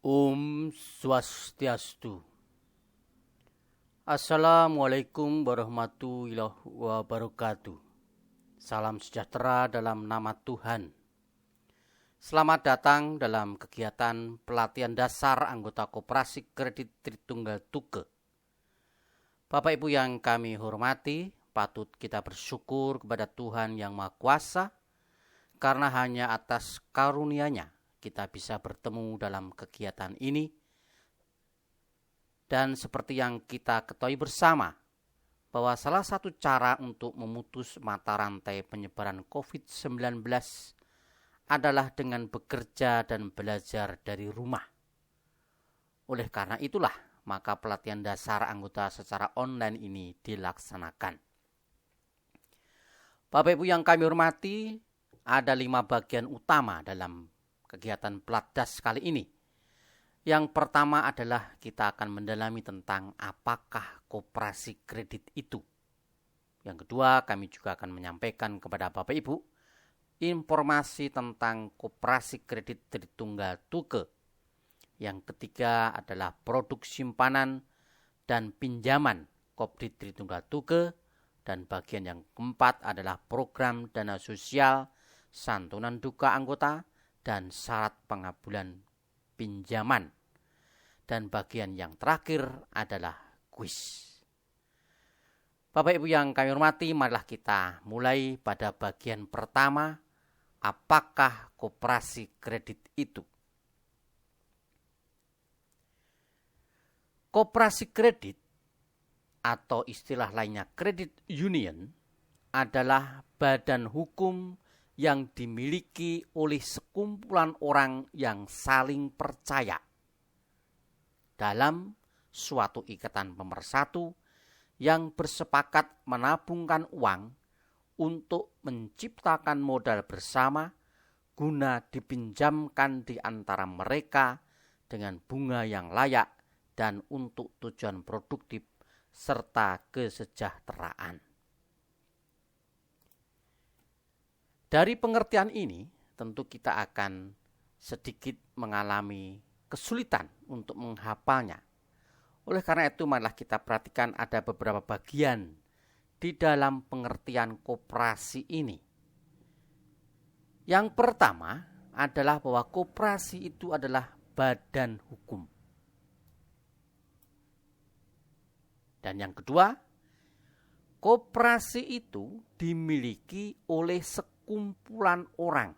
Om Swastiastu. Assalamualaikum warahmatullahi wabarakatuh. Salam sejahtera dalam nama Tuhan. Selamat datang dalam kegiatan pelatihan dasar anggota Koperasi Kredit Tritunggal Tuke. Bapak Ibu yang kami hormati, patut kita bersyukur kepada Tuhan yang Maha Kuasa, karena hanya atas karunia-Nya kita bisa bertemu dalam kegiatan ini. Dan seperti yang kita ketahui bersama, bahwa salah satu cara untuk memutus mata rantai penyebaran COVID-19 adalah dengan bekerja dan belajar dari rumah. Oleh karena itulah, maka pelatihan dasar anggota secara online ini dilaksanakan. Bapak Ibu yang kami hormati, ada 5 bagian utama dalam kegiatan Platdas kali ini. Yang pertama adalah kita akan mendalami tentang apakah koperasi kredit itu. Yang kedua, kami juga akan menyampaikan kepada Bapak Ibu informasi tentang koperasi kredit Tritunggal Tuke. Yang ketiga adalah produk simpanan dan pinjaman Kopdit Tritunggal Tuke. Dan bagian yang keempat adalah program dana sosial, santunan duka anggota, dan syarat pengabulan pinjaman. Dan bagian yang terakhir adalah kuis. Bapak Ibu yang kami hormati, marilah kita mulai pada bagian pertama, apakah koperasi kredit itu? Koperasi kredit atau istilah lainnya credit union adalah badan hukum yang dimiliki oleh sekumpulan orang yang saling percaya dalam suatu ikatan pemersatu yang bersepakat menabungkan uang untuk menciptakan modal bersama guna dipinjamkan di antara mereka dengan bunga yang layak dan untuk tujuan produktif serta kesejahteraan. Dari pengertian ini, tentu kita akan sedikit mengalami kesulitan untuk menghafalnya. Oleh karena itu, marilah kita perhatikan ada beberapa bagian di dalam pengertian koperasi ini. Yang pertama adalah bahwa koperasi itu adalah badan hukum. Dan yang kedua, koperasi itu dimiliki oleh sekumpulan orang.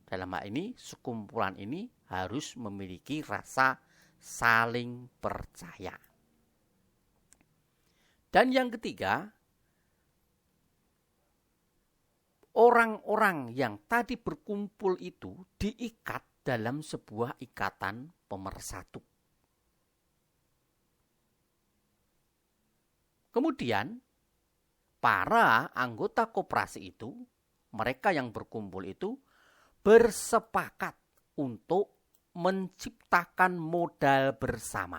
Dalam hal ini, sekumpulan ini harus memiliki rasa saling percaya. Dan yang ketiga, orang-orang yang tadi berkumpul itu diikat dalam sebuah ikatan pemersatu. Kemudian, para anggota koperasi itu, mereka yang berkumpul itu bersepakat untuk menciptakan modal bersama.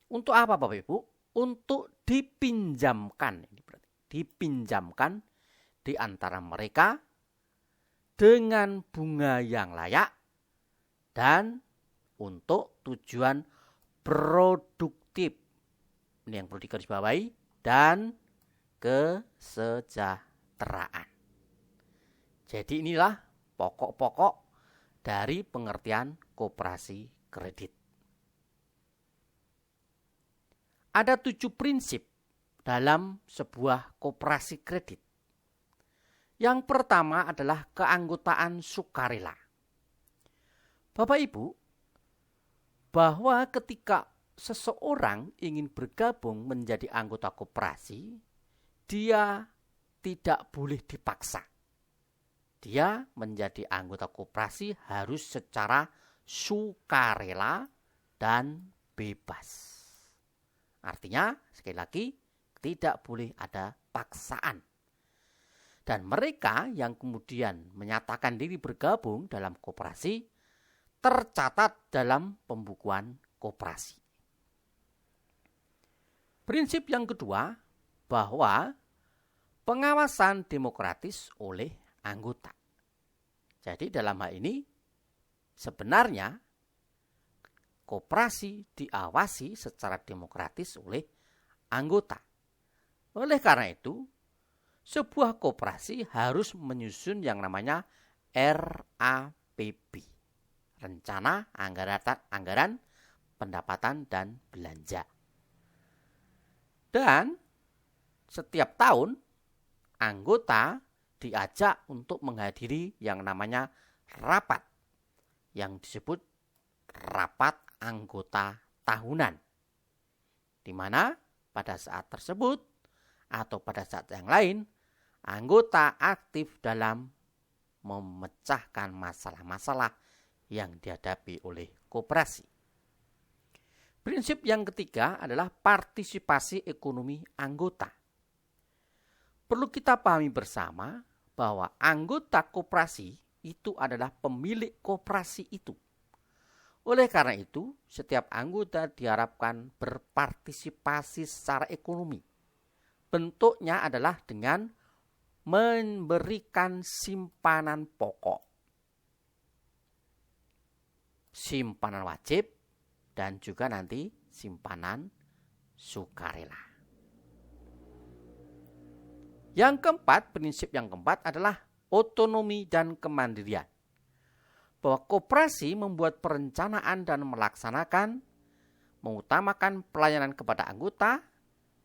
Untuk apa Bapak Ibu? Untuk dipinjamkan di antara mereka dengan bunga yang layak dan untuk tujuan produktif. Ini yang perlu digarisbawahi, dan kesejahteraan. Jadi inilah pokok-pokok dari pengertian koperasi kredit. Ada 7 prinsip dalam sebuah koperasi kredit. Yang pertama adalah keanggotaan sukarela. Bapak Ibu, bahwa ketika seseorang ingin bergabung menjadi anggota koperasi, dia tidak boleh dipaksa. Dia menjadi anggota koperasi harus secara sukarela dan bebas. Artinya, sekali lagi, tidak boleh ada paksaan. Dan mereka yang kemudian menyatakan diri bergabung dalam koperasi tercatat dalam pembukuan koperasi. Prinsip yang kedua, bahwa pengawasan demokratis oleh anggota. Jadi dalam hal ini sebenarnya koperasi diawasi secara demokratis oleh anggota. Oleh karena itu, sebuah koperasi harus menyusun yang namanya RAPB, Rencana Anggaran Pendapatan dan Belanja. Dan setiap tahun anggota diajak untuk menghadiri yang namanya rapat yang disebut rapat anggota tahunan, di mana pada saat tersebut atau pada saat yang lain anggota aktif dalam memecahkan masalah-masalah yang dihadapi oleh koperasi. Prinsip yang ketiga adalah partisipasi ekonomi anggota. Perlu kita pahami bersama bahwa anggota koperasi itu adalah pemilik koperasi itu. Oleh karena itu, setiap anggota diharapkan berpartisipasi secara ekonomi. Bentuknya adalah dengan memberikan simpanan pokok, simpanan wajib, dan juga nanti simpanan sukarela. Yang keempat, prinsip yang keempat adalah otonomi dan kemandirian. Bahwa koperasi membuat perencanaan dan melaksanakan, mengutamakan pelayanan kepada anggota,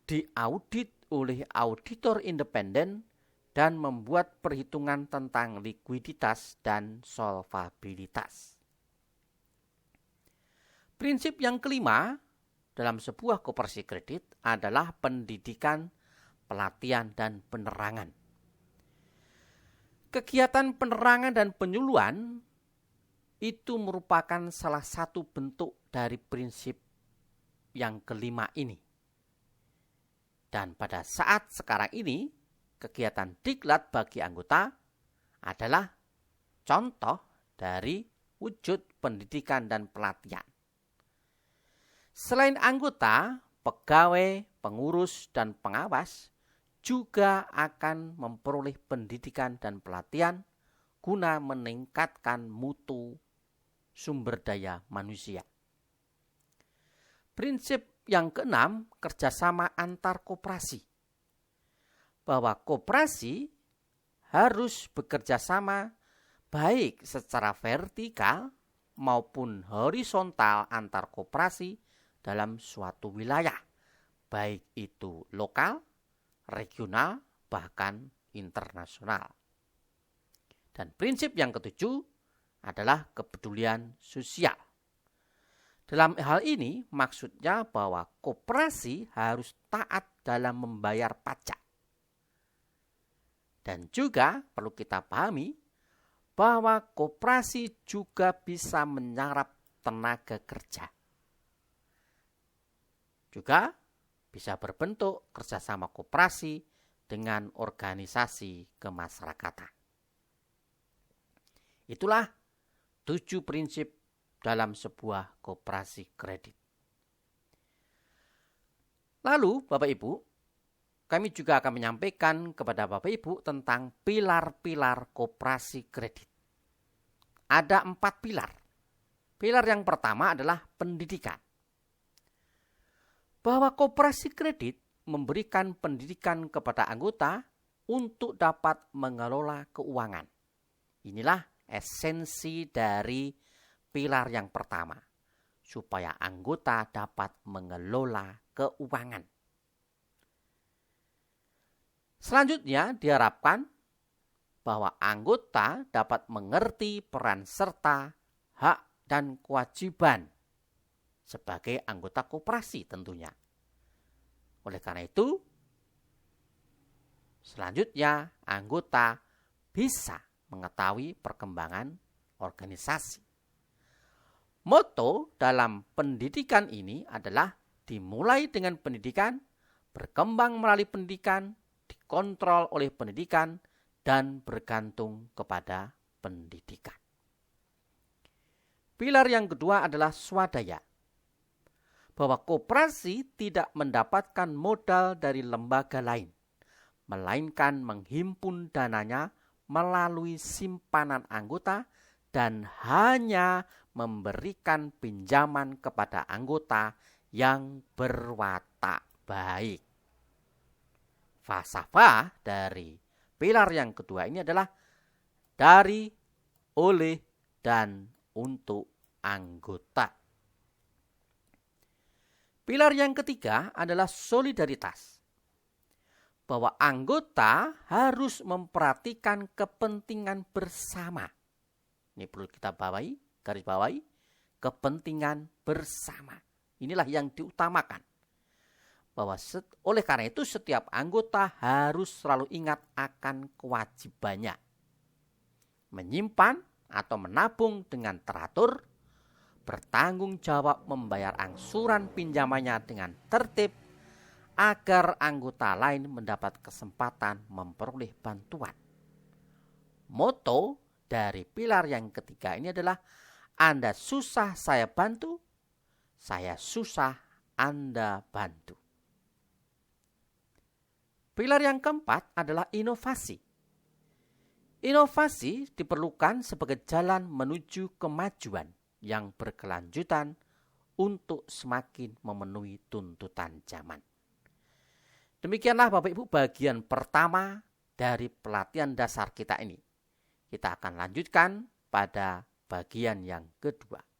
diaudit oleh auditor independen, dan membuat perhitungan tentang likuiditas dan solvabilitas. Prinsip yang kelima dalam sebuah koperasi kredit adalah pendidikan, pelatihan, dan penerangan. Kegiatan penerangan dan penyuluhan itu merupakan salah satu bentuk dari prinsip yang kelima ini. Dan pada saat sekarang ini, kegiatan diklat bagi anggota adalah contoh dari wujud pendidikan dan pelatihan. Selain anggota, pegawai, pengurus, dan pengawas juga akan memperoleh pendidikan dan pelatihan guna meningkatkan mutu sumber daya manusia. Prinsip yang keenam, kerjasama antar koperasi. Bahwa koperasi harus bekerja sama baik secara vertikal maupun horizontal antar koperasi dalam suatu wilayah, baik itu lokal, regional, bahkan internasional. Dan prinsip yang ketujuh adalah kepedulian sosial. Dalam hal ini maksudnya bahwa koperasi harus taat dalam membayar pajak. Dan juga perlu kita pahami bahwa koperasi juga bisa menyerap tenaga kerja. Juga bisa berbentuk kerjasama koperasi dengan organisasi kemasyarakatan. Itulah 7 prinsip dalam sebuah koperasi kredit. Lalu Bapak Ibu, kami juga akan menyampaikan kepada Bapak Ibu tentang pilar-pilar koperasi kredit. Ada 4 pilar. Pilar yang pertama adalah pendidikan. Bahwa koperasi kredit memberikan pendidikan kepada anggota untuk dapat mengelola keuangan. Inilah esensi dari pilar yang pertama, supaya anggota dapat mengelola keuangan. Selanjutnya diharapkan bahwa anggota dapat mengerti peran serta hak dan kewajiban sebagai anggota koperasi tentunya. Oleh karena itu, selanjutnya anggota bisa mengetahui perkembangan organisasi. Moto dalam pendidikan ini adalah dimulai dengan pendidikan, berkembang melalui pendidikan, dikontrol oleh pendidikan, dan bergantung kepada pendidikan. Pilar yang kedua adalah swadaya. Bahwa koperasi tidak mendapatkan modal dari lembaga lain, melainkan menghimpun dananya melalui simpanan anggota dan hanya memberikan pinjaman kepada anggota yang berwatak baik. Falsafah dari pilar yang kedua ini adalah dari, oleh, dan untuk anggota. Pilar yang ketiga adalah solidaritas. Bahwa anggota harus memperhatikan kepentingan bersama. Ini perlu kita garis bawahi, kepentingan bersama. Inilah yang diutamakan. Bahwa oleh karena itu setiap anggota harus selalu ingat akan kewajibannya. Menyimpan atau menabung dengan teratur, bertanggung jawab membayar angsuran pinjamannya dengan tertib, agar anggota lain mendapat kesempatan memperoleh bantuan. Moto dari pilar yang ketiga ini adalah Anda susah saya bantu, saya susah Anda bantu. Pilar yang keempat adalah inovasi. Inovasi diperlukan sebagai jalan menuju kemajuan yang berkelanjutan untuk semakin memenuhi tuntutan zaman. Demikianlah Bapak Ibu bagian pertama dari pelatihan dasar kita ini. Kita akan lanjutkan pada bagian yang kedua.